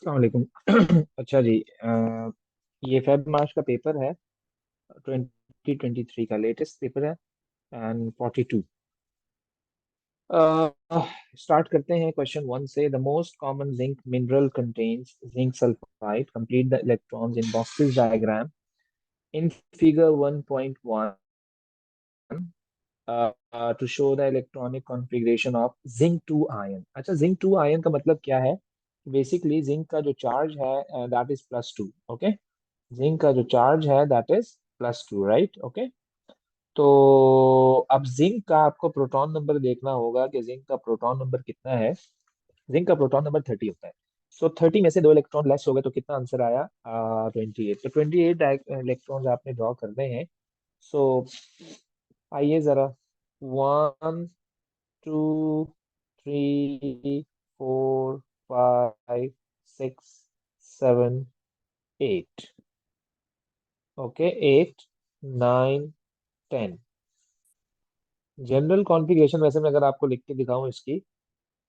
अस्सलाम वालेकुम। अच्छा जी, ये फेब मार्च का पेपर है। 2023 का लेटेस्ट पेपर है। एंड 42। स्टार्ट करते हैं क्वेश्चन वन से। The most common zinc mineral contains zinc sulphide. Complete the electrons in boxes diagram in figure 1.1 to show the electronic configuration of zinc 2 ion. अच्छा, zinc 2 ion का मतलब क्या है? Basically zinc का जो चार्ज है that is +2। Okay, zinc का जो चार्ज है दैट इज +2, राइट? ओके। तो अब जिंक का आपको प्रोटॉन नंबर देखना होगा कि जिंक का प्रोटॉन नंबर कितना है। जिंक का प्रोटॉन नंबर 30 होता है। सो 30 में से दो इलेक्ट्रॉन लेस हो गए तो कितना आंसर आया? 28। तो 28 इलेक्ट्रॉन्स आपने ड्रॉ करने हैं। सो आइए जरा। 1 2 3 4 5 6 7 8। ओके, 8 9 10। जनरल कॉन्फ़िगरेशन वैसे मैं अगर आपको लिख के दिखाऊं इसकी,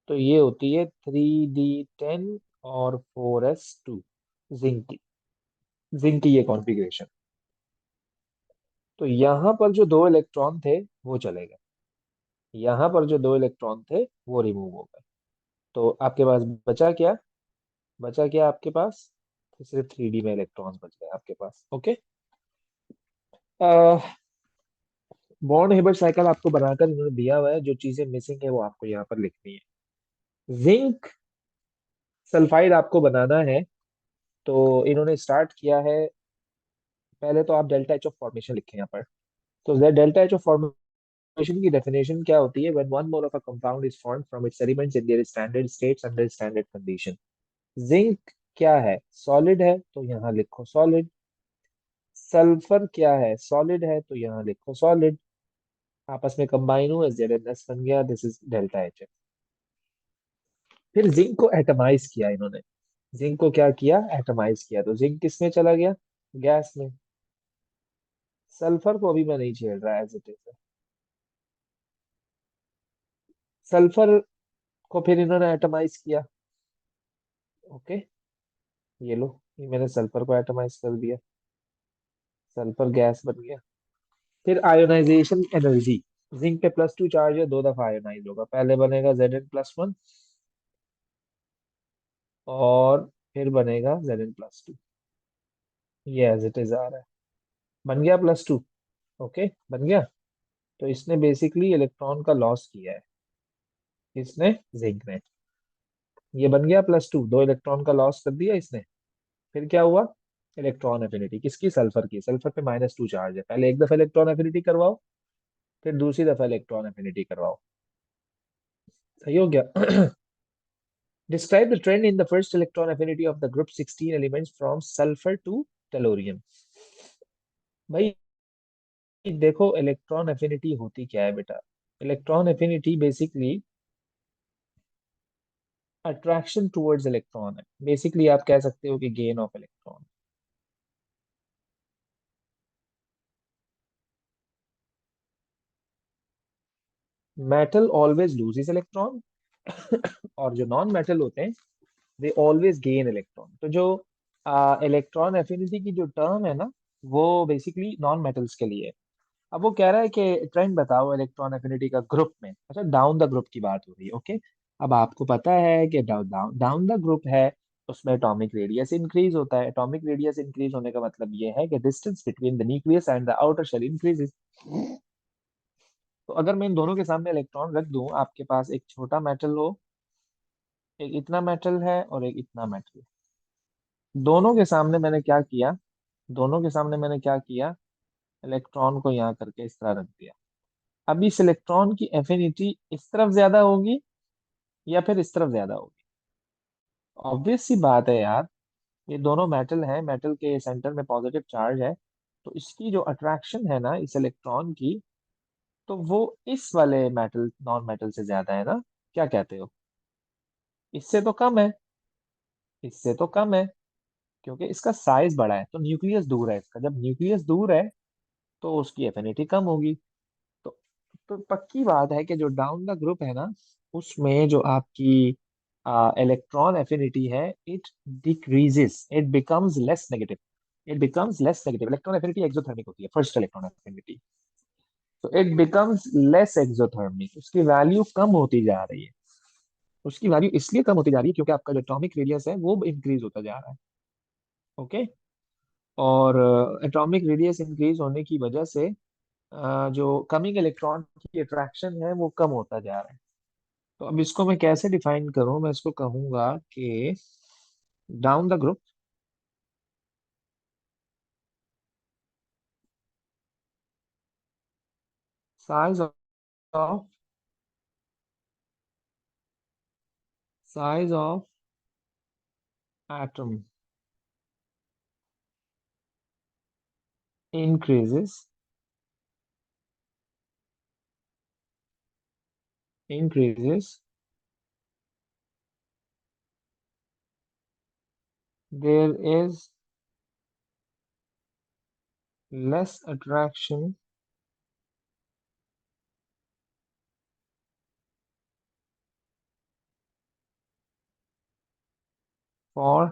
तो ये होती है 3D10 और 4s2। जिंक की ये कॉन्फ़िगरेशन। तो यहाँ पर जो दो इलेक्ट्रॉन थे वो चले गए, यहाँ पर जो दो इलेक्ट्रॉन थे वो रिमूव हो गए। तो आपके पास बचा क्या? बचा क्या आपके पास? तो सिर्फ 3D में इलेक्ट्रॉन्स बच गए आपके पास। ओके। बॉन्ड हेबर साइकिल आपको बनाकर इन्होंने दिया हुआ है। जो चीजें मिसिंग है वो आपको यहाँ पर लिखनी है। जिंक सल्फाइड आपको बनाना है। तो इन्होंने स्टार्ट किया है। पहले तो आप डेल्टा एच ऑफ फॉर्मेशन लिखें यहाँ पर। तो डेल्टा एच ऑफ फॉर्मेशन की डेफिनेशन क्या होती है? When one mole of a compound is formed from its elements in their standard states under standard condition. Zinc क्या है? सॉलिड है, तो यहाँ लिखो सॉलिड। सल्फर क्या है? सॉलिड है, तो यहाँ लिखो सॉलिड। आपस में कंबाइन हुए, ZnS बन गया। This is delta H. फिर जिंक को एटमाइज किया इन्होंने। जिंक को क्या किया? एटमाइज किया। तो जिंक किस में चला गया? गैस में। सल्फर को अभी मैं नहीं छेड़ रहा एज इट इज। सल्फर को फिर इन्होंने एटमाइज किया। ओके, ये लो, ये मैंने सल्फर को एटमाइज कर दिया। सल्फर गैस बन गया। फिर आयोनाइजेशन एनर्जी। जिंक पे +2 चार्ज है, दो दफा आयोनाइज होगा। पहले बनेगा Zn+1 और फिर बनेगा Zn+2। ये एज इट इज आ रहा है। बन गया +2। ओके, बन गया। तो इसने बेसिकली इलेक्ट्रॉन का लॉस किया है। इसने, जिंक ने। ये बन गया +2, दो इलेक्ट्रॉन का लॉस कर दिया इसने। फिर क्या हुआ? इलेक्ट्रॉन एफिनिटी किसकी? सल्फर की। सल्फर पे -2 चार्ज है। पहले एक दफा इलेक्ट्रॉन एफिनिटी करवाओ, फिर दूसरी दफा इलेक्ट्रॉन एफिनिटी करवाओ। सही हो गया? Describe the trend in the first electron affinity of the group 16 elements from sulphur to tellurium. भाई देखो, इलेक्ट्रॉन एफिनिटी होती क्या है बेटा? Electron affinity basically attraction towards electron है। बेसिकली आप कह सकते हो कि gain of electron. Metal always loses electron और जो नॉन मेटल होते हैं दे ऑलवेज गेन इलेक्ट्रॉन। तो जो इलेक्ट्रॉन एफिनिटी की जो टर्म है ना, वो बेसिकली नॉन मेटल्स के लिए है। अब वो कह रहा है कि ट्रेंड बताओ इलेक्ट्रॉन एफिनिटी का ग्रुप में। अच्छा, डाउन द ग्रुप की बात हो रही है। ओके। अब आपको पता है कि down down down the group है, उसमें एटॉमिक रेडियस इंक्रीज होता है। एटॉमिक रेडियस इंक्रीज होने का मतलब ये है कि distance between the nucleus and the outer shell increases. तो अगर मैं इन दोनों के सामने इलेक्ट्रॉन रख दूं, आपके पास एक छोटा मेटल हो, एक इतना मेटल है और एक इतना मेटल। दोनों के सामने मैंने क्या किया? दोनों के सामने मैंने क्या किया? इलेक्ट्रॉन को यहाँ करके इस तरह रख दिया। अब इस इलेक्ट्रॉन की एफिनिटी इस तरफ ज्यादा होगी या फिर इस तरफ ज्यादा होगी? ऑब्वियस सी बात है यार। ये दोनों मेटल है, मेटल के सेंटर में पॉजिटिव चार्ज है। तो इसकी जो अट्रैक्शन है ना इस इलेक्ट्रॉन की, तो वो इस वाले मेटल नॉन मेटल से ज्यादा है ना? क्या कहते हो? इससे तो कम है। इससे तो कम है, क्योंकि इसका साइज बड़ा है तो न्यूक्लियस दूर है इसका। जब न्यूक्लियस दूर है तो उसकी एफिनिटी कम होगी। तो तो पक्की बात है कि जो डाउन द ग्रुप है ना, उसमें जो आपकी इलेक्ट्रॉन एफिनिटी है, it decreases, it becomes less negative, it becomes less negative. Electron affinity exothermic होती है, फर्स्ट इलेक्ट्रॉन एफिनिटी, तो इट बिकम्स लेस एक्सोथर्मिक, उसकी वैल्यू कम होती जा रही है। उसकी वैल्यू इसलिए कम होती जा रही है क्योंकि आपका जो एटॉमिक रेडियस है वो इंक्रीज होता जा रहा है। ओके। और एटॉमिक रेडियस इंक्रीज होने की वजह से जो कमिंग इलेक्ट्रॉन की अट्रैक्शन है वो कम होता जा रहा है। तो अब इसको मैं कैसे डिफाइन करूं, मैं इसको कहूंगा कि down the group, size of size of atom increases increases there is less attraction for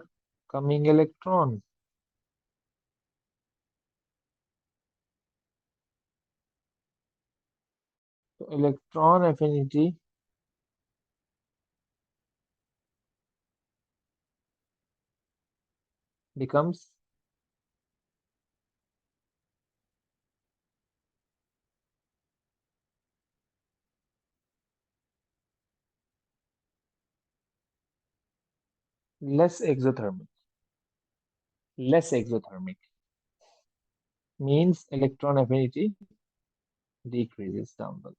coming electron. So electron affinity becomes less exothermic. Less exothermic means electron affinity decreases down the.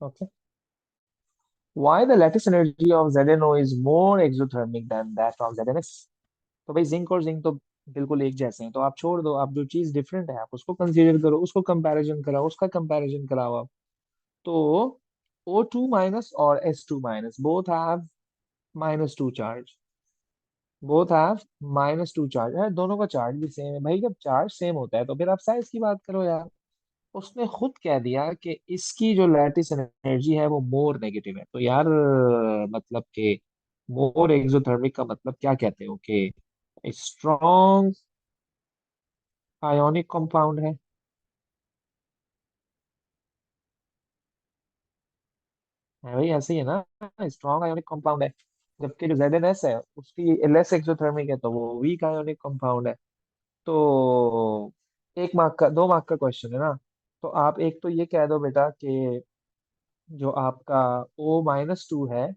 Okay. Why the lattice energy of ZnO is more exothermic than that of ZnS? तो भाई zinc और zinc तो बिल्कुल एक जैसे हैं, तो आप छोड़ दो, आप जो चीज डिफरेंट है आप उसको कंसीडर करो, उसको कंपैरिजन कराओ, उसका कंपैरिजन कराओ आप। तो O2 माइनस और S2 minus both have -2 charge, both have -2 charge है, दोनों का चार्ज भी सेम है। भाई जब चार्ज सेम होता है तो फिर आप साइज की बात करो यार। उसने खुद कह दिया कि इसकी जो लैटिस एनर्जी है वो मोर नेगेटिव है, तो यार मतलब कि मोर एक्सोथर्मिक का मतलब क्या कहते हो कि स्ट्रॉन्ग आयोनिक कंपाउंड है। भाई ऐसे ही है ना, स्ट्रॉन्ग आयोनिक कंपाउंड है। जबकि जो ZnS है उसकी लेस एक्सोथर्मिक है, तो वो वीक आयोनिक कंपाउंड है। तो 1 मार्क का, 2 मार्क का क्वेश्चन है ना। तो आप एक तो ये कह दो बेटा कि जो आपका O-2 है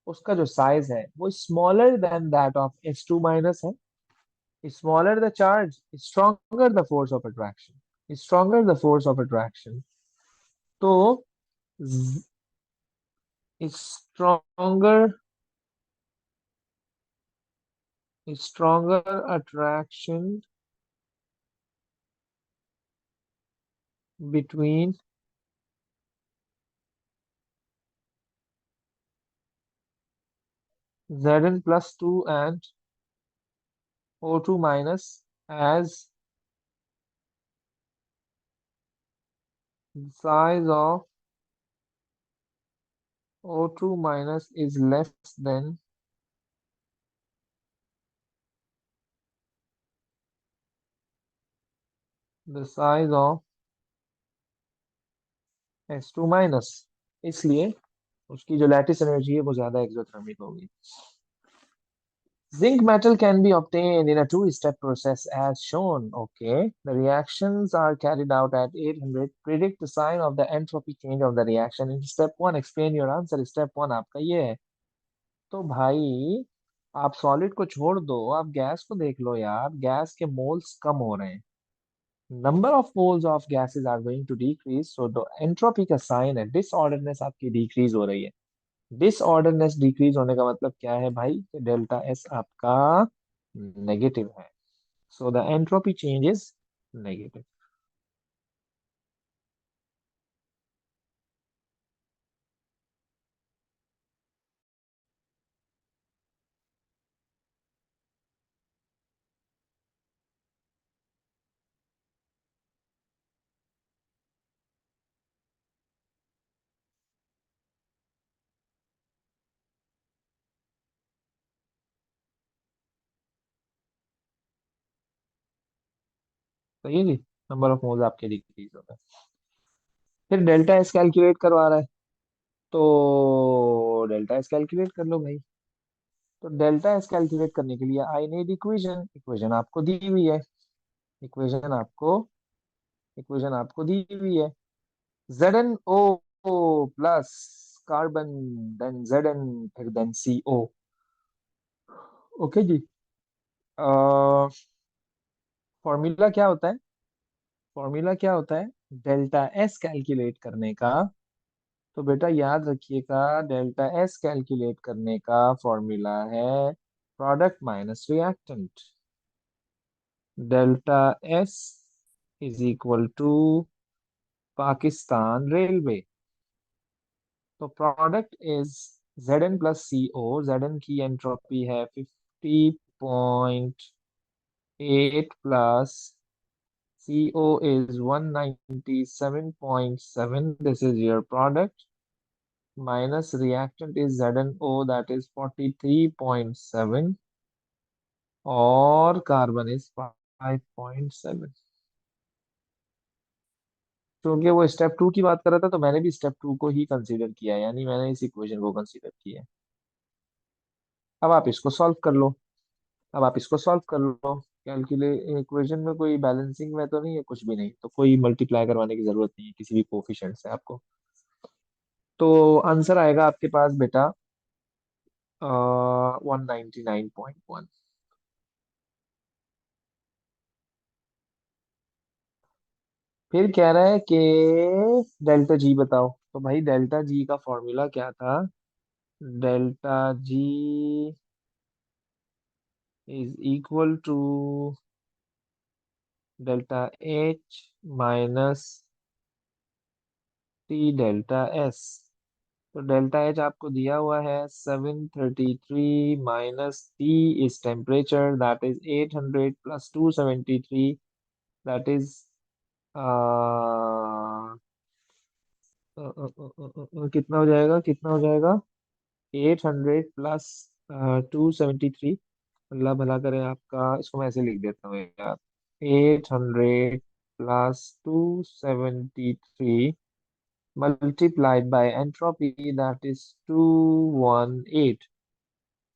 उसका जो साइज है वो smaller than that of S2 minus है। Smaller the charge, stronger the force of attraction, stronger the force of attraction. तो stronger stronger attraction between Zn plus 2 and O2 minus, as the size of O2 minus is less than the size of S2 minus, इसलिए उसकी जो lattice energy है वो ज्यादा exothermic होगी। Zinc metal can be obtained in a two-step process as shown. Okay, the reactions are carried out at 800. Predict the sign of the entropy change of the reaction in step one. Explain your answer. Step one आपका ये है। तो भाई आप solid को छोड़ दो, आप गैस को देख लो यार, गैस के मोल्स कम हो रहे हैं, number of moles of gases are going to decrease, so the entropy का साइन है डिसऑर्डरनेस आपकी डिक्रीज हो रही है। डिसऑर्डरनेस डिक्रीज होने का मतलब क्या है भाई, कि डेल्टा एस आपका नेगेटिव है, सो the entropy change is negative. सही है जी। नंबर ऑफ मोल्स आपके डिक्रीज हो गए। फिर डेल्टा एस कैलकुलेट करवा रहा है, तो डेल्टा एस कैलकुलेट कर लो भाई। तो डेल्टा एस कैलकुलेट करने के लिए आई नीड इक्वेशन। इक्वेशन आपको दी हुई है। इक्वेशन आपको इक्वेशन आपको दी हुई है। ZnO plus carbon, then Zn, फिर देन CO। ओके जी। फॉर्मूला क्या होता है? फॉर्मूला क्या होता है डेल्टा एस कैलकुलेट करने का? तो बेटा याद रखिएगा, डेल्टा एस कैलकुलेट करने का फॉर्मूला है product minus reactant. Delta S is equal to Pakistan railway. तो product is Zn plus CO। Zn की एंट्रोपी है 50.8 plus CO is 197.7. This is your product. Minus reactant is ZnO, that is 43.7. और carbon is 5.7। क्योंकि वो step to की बात कर रहा था, तो मैंने भी स्टेप टू को ही कंसीडर किया, यानी मैंने इस इक्वेशन को कंसीडर किया। अब आप इसको सॉल्व कर लो। कैलकुले इक्वेशन में कोई बैलेंसिंग में तो नहीं है, कुछ भी नहीं, तो कोई मल्टीप्लाई करवाने की जरूरत नहीं है किसी भी कोफिशिएंट से आपको। तो आंसर आएगा आपके पास बेटा 199.1। फिर कह रहा है कि डेल्टा जी बताओ। तो भाई डेल्टा जी का फॉर्मूला क्या था? Delta G is equal to delta H minus T delta S. तो डेल्टा एच आपको दिया हुआ है 733, minus T is temperature, that is 800 plus 273, that is कितना हो जाएगा, कितना हो जाएगा? 800 प्लस 273। अल्लाह भला करे आपका, इसको मैं ऐसे लिख देता हूँ यार। 800 plus 273 multiplied by entropy, that is 218।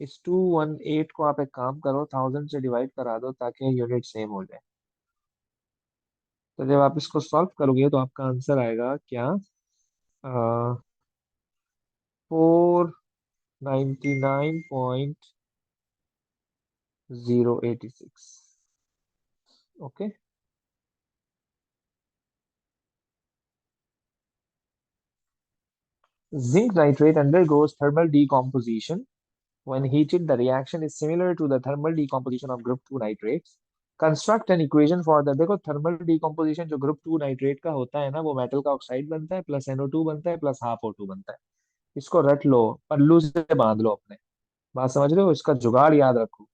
इस 218 को आप एक काम करो, 1000 से डिवाइड करा दो ताकि यूनिट सेम हो जाए। तो जब आप इसको सॉल्व करोगे तो आपका आंसर आएगा क्या? 499.086। Okay. Zinc nitrate undergoes thermal decomposition. When heated, the reaction is similar to the thermal decomposition of group 2 nitrates. Construct an equation for the, देखो थर्मल डिकम्पोजिशन जो ग्रुप 2 नाइट्रेट का होता है ना, वो मेटल का ऑक्साइड बनता है, प्लस NO2 बनता है, प्लस हाफ O2 बनता है। इसको रट लो, पल्लू से बांध लो अपने। बात समझ रहे हो? इसका जुगाड़ याद रखो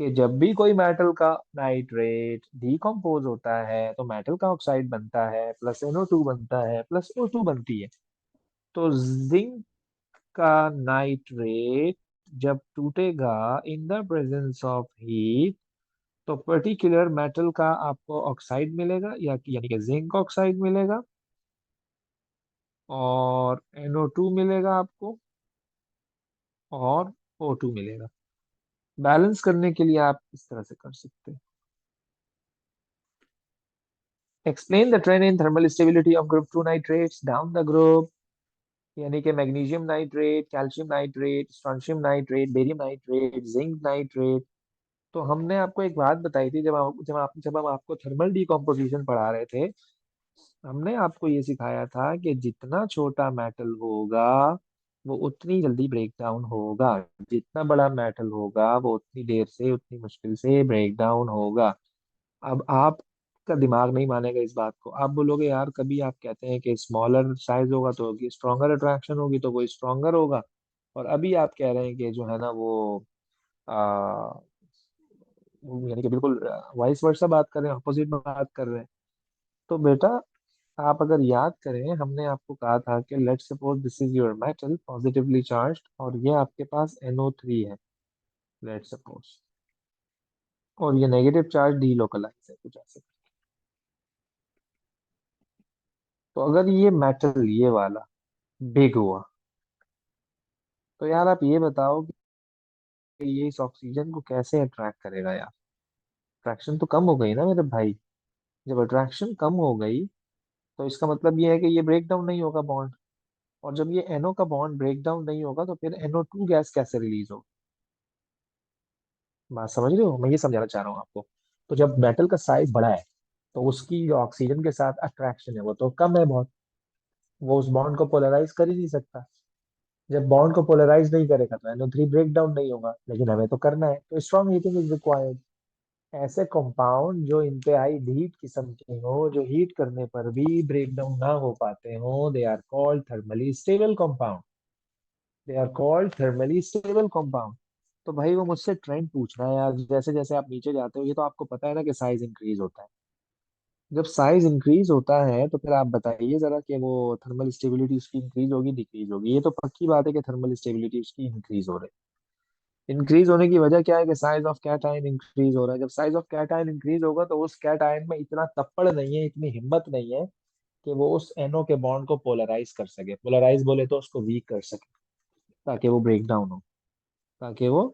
कि जब भी कोई मेटल का नाइट्रेट डिकम्पोज होता है तो मेटल का ऑक्साइड बनता है, प्लस NO2 बनता है, प्लस O2 बनती है। तो जिंक का नाइट्रेट जब टूटेगा in the presence of heat, तो पर्टिकुलर मेटल का आपको ऑक्साइड मिलेगा, या यानी कि जिंक ऑक्साइड मिलेगा, और NO2 मिलेगा आपको, और O2 मिलेगा। बैलेंस करने के लिए आप इस तरह से कर सकते हैं। Explain the trend in thermal stability of group 2 nitrates down the group, यानी कि magnesium nitrate, calcium nitrate, strontium nitrate, barium nitrate, zinc nitrate. तो हमने आपको एक बात बताई थी, जब हम आपको थर्मल डिकम्पोजिशन पढ़ा रहे थे, हमने आपको ये सिखाया था कि जितना छोटा मेटल होगा वो उतनी जल्दी ब्रेक डाउन होगा, जितना बड़ा मेटल होगा वो उतनी देर से, उतनी मुश्किल से ब्रेक डाउन होगा। अब आपका दिमाग नहीं मानेगा इस बात को। आप बोलोगे यार, कभी आप कहते हैं कि स्मॉलर साइज होगा तो होगी स्ट्रॉन्गर अट्रैक्शन होगी तो वो स्ट्रॉन्गर होगा, और अभी आप कह रहे हैं कि जो है ना आ, वो यानी कि बिल्कुल वाइस वर्सा बात कर रहे हैं, अपोजिट में बात कर रहे हैं। तो बेटा आप अगर याद करें, हमने आपको कहा था कि let suppose this is your metal positively charged, और ये आपके पास NO3 है, लेट सपोज, और ये नेगेटिव चार्ज डीलोकलाइज है कुछ ऐसे। तो अगर ये मेटल ये वाला बिग हुआ, तो यार आप ये बताओ कि ये इस ऑक्सीजन को कैसे अट्रैक्ट करेगा यार। अट्रैक्शन तो कम हो गई ना मेरे भाई। जब अट्रैक्शन कम हो गई, तो इसका मतलब ये है कि ये ब्रेक डाउन नहीं होगा बॉन्ड। और जब ये NO का बॉन्ड ब्रेक डाउन नहीं होगा, तो फिर NO2 गैस कैसे रिलीज होगी। बात समझ रहे हो, मैं ये समझाना चाह रहा हूँ आपको। तो जब मेटल का साइज बड़ा है, तो उसकी जो ऑक्सीजन के साथ अट्रैक्शन है वो तो कम है बहुत। वो उस बॉन्ड को पोलराइज कर ही नहीं सकता। जब बॉन्ड को पोलराइज नहीं करेगा तो NO3 ब्रेक डाउन नहीं होगा, लेकिन हमें तो करना है, तो स्ट्रॉन्ग हीटिंग इज रिक्वायर्ड। ऐसे कंपाउंड जो इंतहाई ढीठ किस्म के हो, जो हीट करने पर भी ब्रेक डाउन ना हो पाते हो, they are called thermally stable compound. They are called thermally stable compound. तो भाई वो मुझसे ट्रेंड पूछ रहा है यार, जैसे जैसे आप नीचे जाते हो, ये तो आपको पता है ना कि साइज इंक्रीज होता है। जब साइज इंक्रीज होता है तो फिर आप बताइए जरा कि वो थर्मल स्टेबिलिटी उसकी इंक्रीज होगी डिक्रीज होगी। ये तो पक्की बात है कि थर्मल स्टेबिलिटी उसकी इंक्रीज हो रही है। इंक्रीज होने की वजह क्या है कि साइज ऑफ कैटायन इंक्रीज हो रहा है। जब साइज ऑफ कैटायन इंक्रीज होगा, तो उस कैटायन में इतना तप्पड़ नहीं है, इतनी हिम्मत नहीं है कि वो उस NO के बॉन्ड को पोलराइज कर सके। पोलराइज बोले तो उसको वीक कर सके, ताकि वो ब्रेक डाउन हो, ताकि वो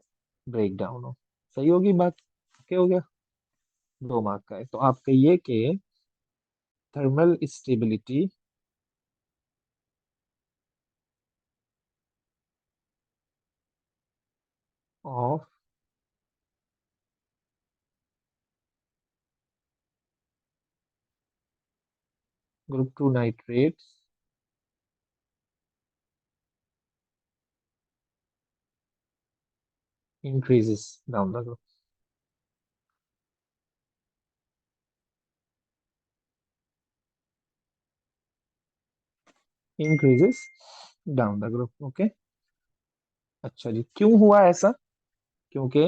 ब्रेक डाउन हो। सही होगी बात। ओके हो गया। 2 मार्क का है, तो आप कहिए कि thermal stability of group 2 nitrates increases down the group. Increases down the group. Okay. अच्छा जी, क्यों हुआ ऐसा? क्योंकि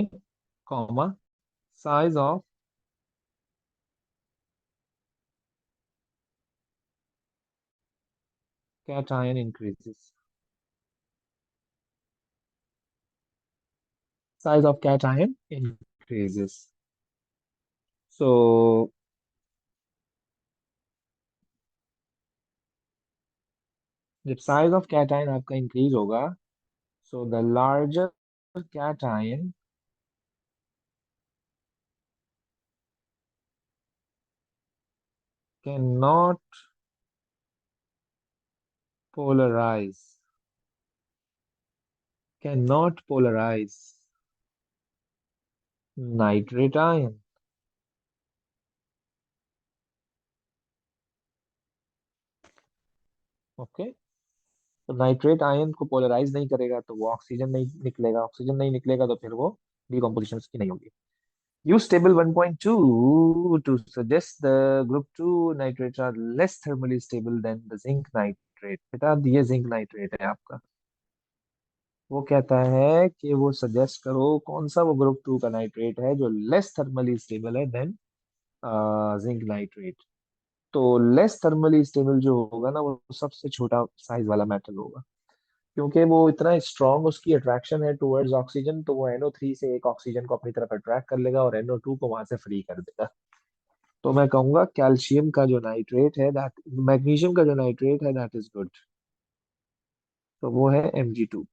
comma size of cation increases। size of cation increases। So जब साइज ऑफ cation आपका इंक्रीज होगा, so the larger cation cannot polarize, cannot polarize nitrate ion। Okay. तो nitrate ion को पोलराइज नहीं करेगा, तो वो ऑक्सीजन नहीं निकलेगा, ऑक्सीजन नहीं निकलेगा तो फिर वो डिकम्पोजिशन उसकी नहीं होगी। Use table 1.2 to suggest the group 2 nitrates are less thermally stable than the zinc nitrate। बेटा ये जिंक नाइट्रेट है आपका। वो कहता है कि वो सजेस्ट करो कौन सा वो ग्रुप 2 का नाइट्रेट है जो लेस थर्मली स्टेबल है देन जिंक नाइट्रेट। तो लेस थर्मली स्टेबल जो होगा ना, वो सबसे छोटा साइज वाला मेटल होगा। क्योंकि वो इतना स्ट्रांग उसकी अट्रैक्शन है टुवर्ड्स ऑक्सीजन, तो वो NO3 से एक ऑक्सीजन को अपनी तरफ अट्रैक्ट कर लेगा और NO2 को वहां से फ्री कर देगा। तो मैं कहूंगा कैल्शियम का जो नाइट्रेट है दैट, मैग्नीशियम का जो नाइट्रेट है दैट इज गुड। तो वो है Mg2+।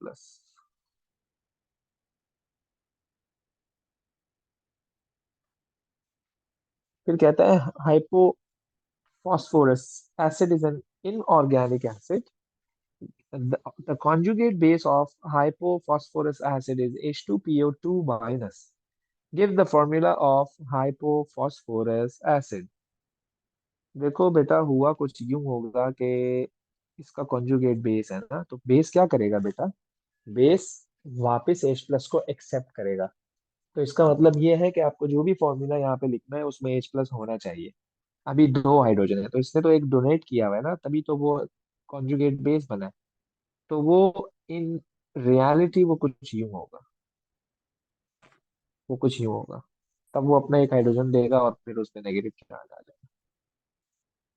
फिर कहता है hypophosphorous acid is an inorganic acid. The conjugate base of hypophosphorus acid is H2PO2 minus। Give the formula of hypophosphorus acid। देखो बेटा, हुआ कुछ यूं होगा कि इसका कॉन्जुगेट बेस है ना, तो बेस क्या करेगा बेटा? बेस वापस H+ को एक्सेप्ट करेगा। तो इसका मतलब ये है कि आपको जो भी फॉर्मूला यहाँ पे लिखना है उसमें H+ होना चाहिए। अभी 2 हाइड्रोजन है, तो इसने तो एक डोनेट किया हुआ है ना, तभी तो वो कॉन्जुगेट बेस बना है। तो वो इन रियलिटी वो कुछ यूं होगा, वो कुछ यूं होगा। तब वो अपना एक हाइड्रोजन देगा और फिर उसमें नेगेटिव चार्ज आ जाएगा।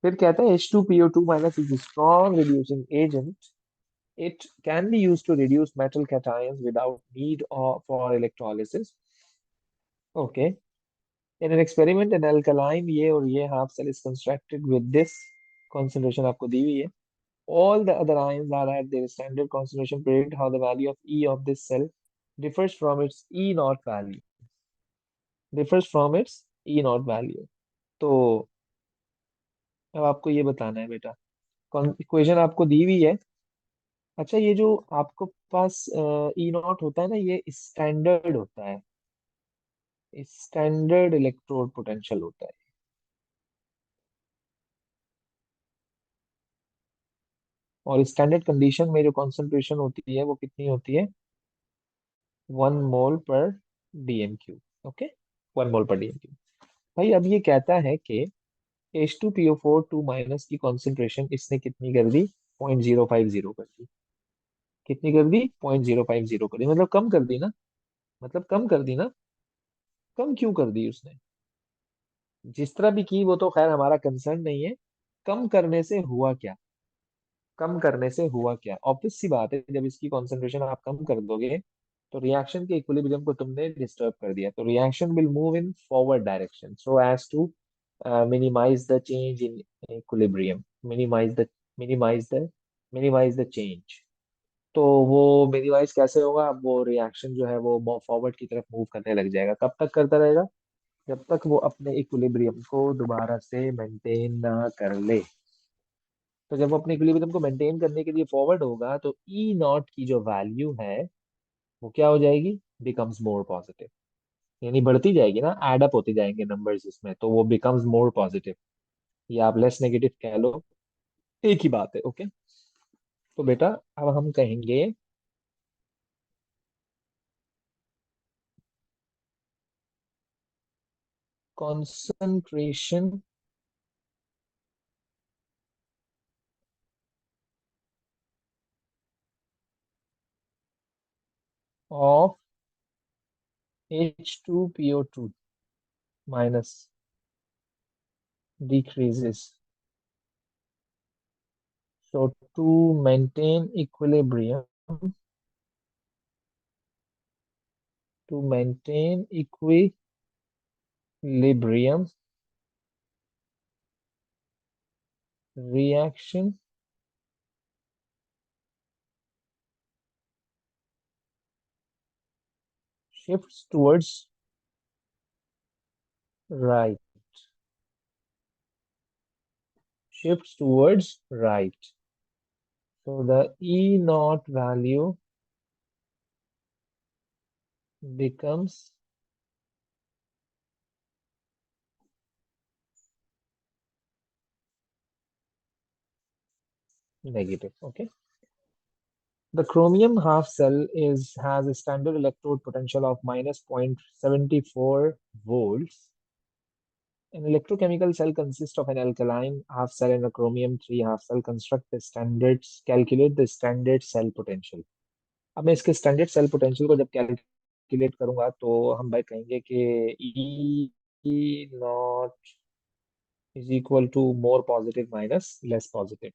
फिर कहता है H2PO2 minus is a strong reducing agent। It can be used to reduce metal cations without need for electrolysis। Okay। In an experiment, an alkaline ये और ये half cell is constructed with this concentration आपको दी हुई है। All the other ions are at their standard concentration. Predict how the value of E of this cell differs from its E naught value. Differs from its E naught value. तो अब आपको ये बताना है बेटा, इक्वेशन आपको दी हुई है। अच्छा, ये जो आपको पास ई नॉट होता है ना, ये स्टैंडर्ड होता है, स्टैंडर्ड इलेक्ट्रोड पोटेंशियल होता है। और स्टैंडर्ड कंडीशन में जो कॉन्सेंट्रेशन होती है वो कितनी होती है? 1 मोल पर DM क्यूब। ओके, 1 मोल पर DM क्यूब। भाई अब ये कहता है कि H2PO4 टू माइनस की कॉन्सेंट्रेशन इसने कितनी कर दी? 0.050 कर दी। कितनी कर दी? 0.050 कर दी, मतलब कम कर दी ना। मतलब कम कर दी ना। कम क्यों कर दी उसने? जिस तरह भी की वो तो खैर हमारा कंसर्न नहीं है। कम करने से हुआ क्या? कम करने से हुआ क्या? ऑब्वियस सी बात है, जब इसकी कॉन्सेंट्रेशन आप कम कर दोगे तो रिएक्शन के इक्विलिब्रियम को तुमने डिस्टर्ब कर दिया, तो reaction will move in forward direction so as to minimise the change in equilibrium. Minimise the minimise the minimise the change. तो वो मिनिमाइज कैसे होगा? अब वो रिएक्शन जो है वो फॉरवर्ड की तरफ मूव करने लग जाएगा। कब तक करता रहेगा? जब तक वो अपने इक्विलिब्रियम को दोबारा से मेंटेन ना कर ले। तो जब वो अपने इक्विलिब्रियम को मेंटेन करने के लिए फॉरवर्ड होगा तो ई नॉट की जो वैल्यू है वो क्या हो जाएगी? Becomes more positive. यानी बढ़ती जाएगी ना, एड अप होते जाएंगे नंबर्स इसमें, तो वो बिकम्स मोर पॉजिटिव, या आप लेस नेगेटिव कह लो, एक ही बात है। ओके, तो बेटा अब हम कहेंगे concentration of H2PO2 minus decreases. So to maintain equilibrium, to maintain equilibrium, reaction shifts towards right. Shifts towards right. So the E naught value becomes negative. Okay. The chromium half cell is has a standard electrode potential of minus 0.74 volts. An electrochemical cell consists of an alkaline half cell and a chromium 3 half cell. Construct the standards, calculate the standard cell potential. अब मैं इसके standard cell potential को जब calculate करूंगा तो हम भाई कहेंगे कि E naught is equal to more positive minus less positive.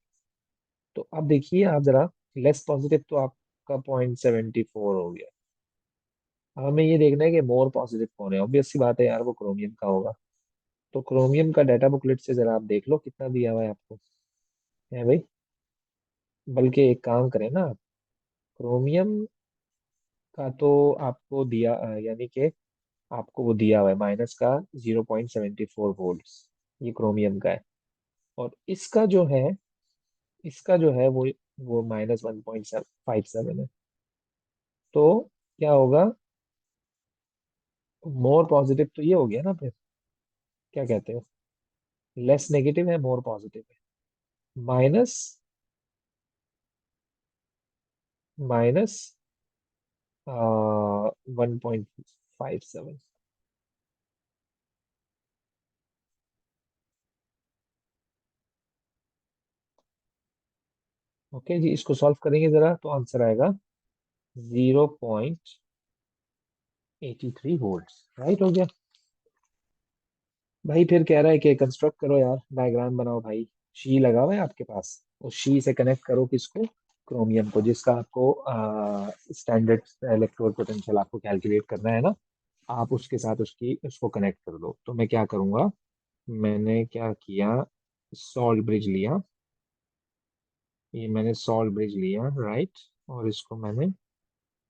तो अब देखिए आप जरा, लेस पॉजिटिव तो आपका 0.74 हो गया। अब हमें ये देखना है कि मोर पॉजिटिव कौन है। ऑब्वियस सी बात है यार, वो क्रोमियम का होगा। तो क्रोमियम का डाटा बुकलेट से जरा आप देख लो कितना दिया हुआ है आपको। है भाई? बल्कि एक काम करें ना, क्रोमियम का तो आपको दिया यानी कि आपको वो दिया हुआ है माइनस का 0.74 वोल्ट्स। ये क्रोमियम का है। और इसका जो है वो -1.57 है। तो क्या होगा? मोर पॉजिटिव तो ये हो गया ना फिर। क्या कहते हो? लेस नेगेटिव है, मोर पॉजिटिव है। Minus minus 1.57। ओके जी, इसको सॉल्व करेंगे जरा तो आंसर आएगा 0.83 वोल्ट। राइट हो गया। भाई फिर कह रहा है कि कंस्ट्रक्ट करो यार, डायग्राम बनाओ भाई। शी लगा हुआ है आपके पास, उस शी से कनेक्ट करो किसको? क्रोमियम को, जिसका आपको स्टैंडर्ड इलेक्ट्रोड पोटेंशियल आपको कैलकुलेट करना है ना। आप उसके साथ उसको कनेक्ट कर दो। तो मैं क्या करूंगा, मैंने क्या किया, सॉल्ट ब्रिज लिया। ये मैंने सॉल्ट ब्रिज लिया, राइट। और इसको मैंने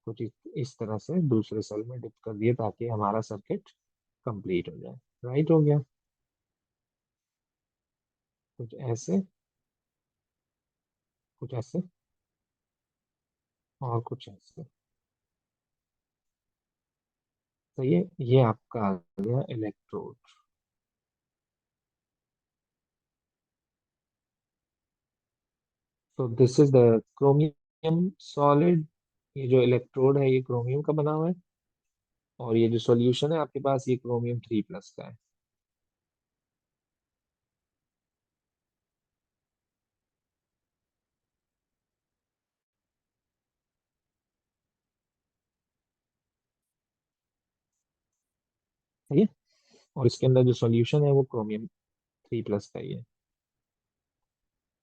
कुछ इस तरह से दूसरे सेल में डिप कर दिया ताकि हमारा सर्किट कंप्लीट हो जाए। राइट हो गया। कुछ ऐसे, कुछ ऐसे, और कुछ ऐसे। तो ये आपका आ गया इलेक्ट्रोड। तो this is the chromium solid. ये जो इलेक्ट्रोड है ये क्रोमियम का बना हुआ है, और ये जो सॉल्यूशन है आपके पास ये क्रोमियम 3+ का है। सही है। और इसके अंदर जो सॉल्यूशन है वो क्रोमियम 3+ का ही है।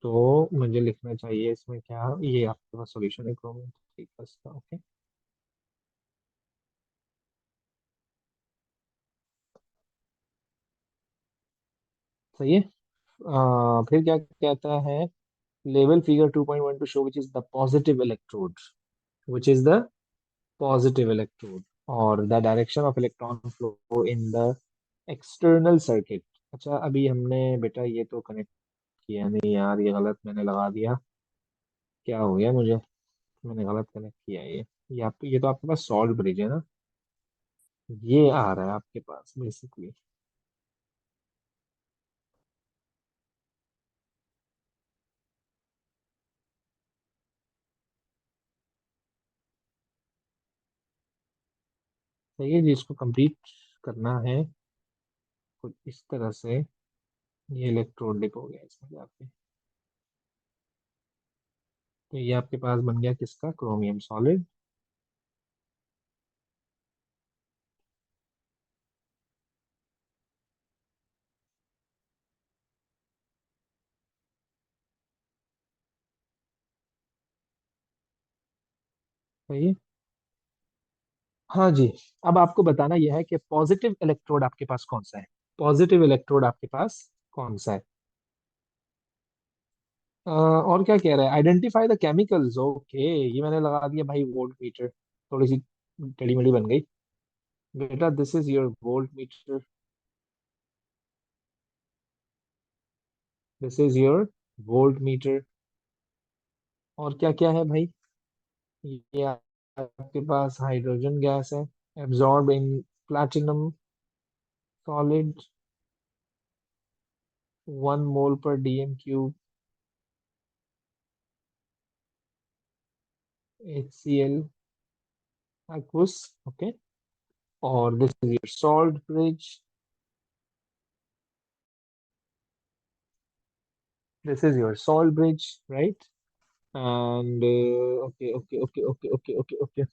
तो मुझे लिखना चाहिए इसमें क्या, ये आपके पास सॉल्यूशन है क्रोमियम 3+ का। ओके। सही है। फिर क्या कहता है, लेवल figure 2.1 to show which is the positive electrode, which is the positive electrode, और the direction of electron flow in the external circuit. अच्छा, अभी हमने बेटा ये तो कनेक्ट किया नहीं यार, ये गलत मैंने लगा दिया। क्या हो गया मुझे, मैंने गलत कनेक्ट किया ये तो आपके पास सॉल्ट ब्रिज है ना, ये आ रहा है आपके पास बेसिकली। तो ये जिसको कंप्लीट करना है कुछ इस तरह से, ये इलेक्ट्रोड डिप हो गया इसमें जाके। तो ये आपके पास बन गया किसका, क्रोमियम सॉलिड। सही है। हाँ जी। अब आपको बताना यह है कि पॉजिटिव इलेक्ट्रोड आपके पास कौन सा है। पॉजिटिव इलेक्ट्रोड आपके पास कौन सा है। और क्या कह रहा है, आइडेंटिफाई द केमिकल्स। ओके, ये मैंने लगा दिया भाई वोल्ट मीटर, थोड़ी सी टेढ़ी मेढ़ी बन गई। बेटा this is your voltmeter, this is your voltmeter. और क्या क्या है भाई, ये आपके पास हाइड्रोजन गैस है, absorb in platinum solid 1 mole/dm³ HCl aqueous। Okay. और this is your salt bridge, this is your salt bridge, right. And okay okay okay okay okay okay okay.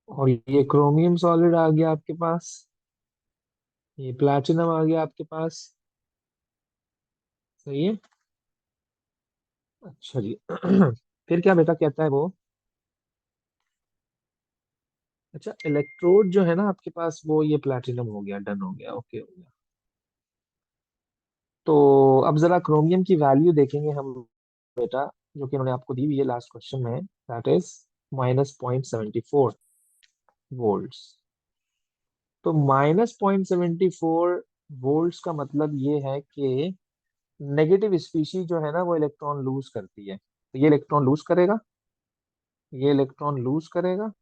और ये क्रोमियम सॉलिड आ गया आपके पास, ये platinum आ गया आपके पास। सही है। अच्छा जी। फिर क्या बेटा कहता है वो, अच्छा इलेक्ट्रोड जो है ना आपके पास वो ये प्लैटिनम हो गया, डन हो गया, ओके हो गया। तो अब जरा क्रोमियम की वैल्यू देखेंगे हम बेटा, जो कि उन्होंने आपको दी हुई है लास्ट क्वेश्चन में, दैट इज -0.74 वोल्ट्स। तो -0.74 वोल्ट्स का मतलब ये है कि नेगेटिव स्पीशीज जो है ना वो इलेक्ट्रॉन लूज करती है, तो ये इलेक्ट्रॉन लूज करेगा, ये इलेक्ट्रॉन लूज करेगा,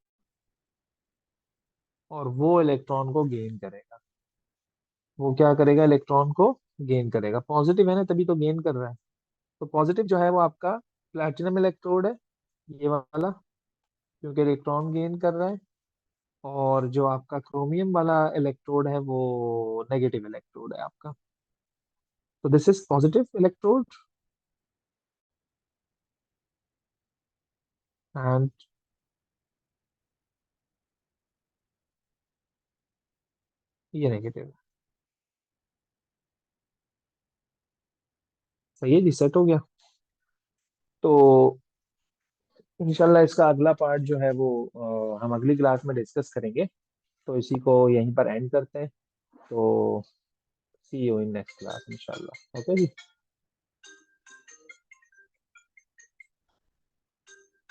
और वो इलेक्ट्रॉन को गेन करेगा। वो क्या करेगा, इलेक्ट्रॉन को गेन करेगा। पॉजिटिव है ना तभी तो गेन कर रहा है। तो पॉजिटिव जो है वो आपका प्लैटिनम इलेक्ट्रोड है, ये वाला, क्योंकि इलेक्ट्रॉन गेन कर रहा है। और जो आपका क्रोमियम वाला इलेक्ट्रोड है वो नेगेटिव इलेक्ट्रोड है आपका। तो this is positive electrode, and ये नेगेटिव। सही है जी, सेट हो गया। तो इंशाल्लाह इसका अगला पार्ट जो है वो हम अगली क्लास में डिस्कस करेंगे। तो इसी को यहीं पर एंड करते हैं। तो सी यू इन नेक्स्ट क्लास इंशाल्लाह। ओके जी।